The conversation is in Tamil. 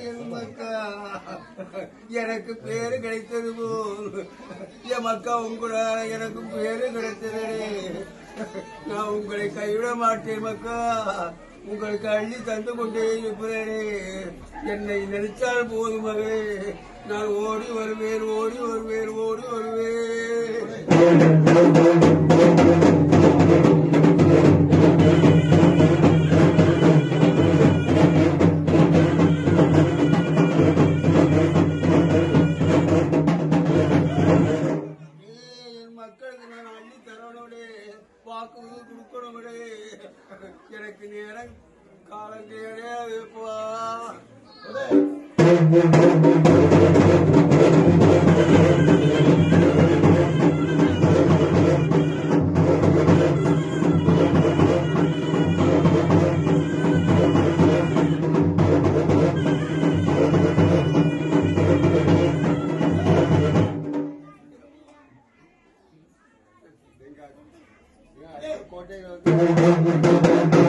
என் மக்கா எனக்கு பேரு கிடைத்தது போல் என் மக்கா உங்களால எனக்கு பேரு கிடைத்தது. நான் உங்களை கைவிட மாட்டேன் மக்கா, உங்களுக்கு அள்ளி தந்து கொண்டே இருப்பேனே. என்னை நினைச்சால் போதும் மகளே, நான் ஓடி வருவேன், ஓடி வருவேன், ஓடி வருவேன். மக்களுக்கு நான் அள்ளி தரனோடே, வாக்கு கொடுக்கணுமே. எனக்கு நேரம் காலம் கிடையாதுப்பா. கோட்டையில்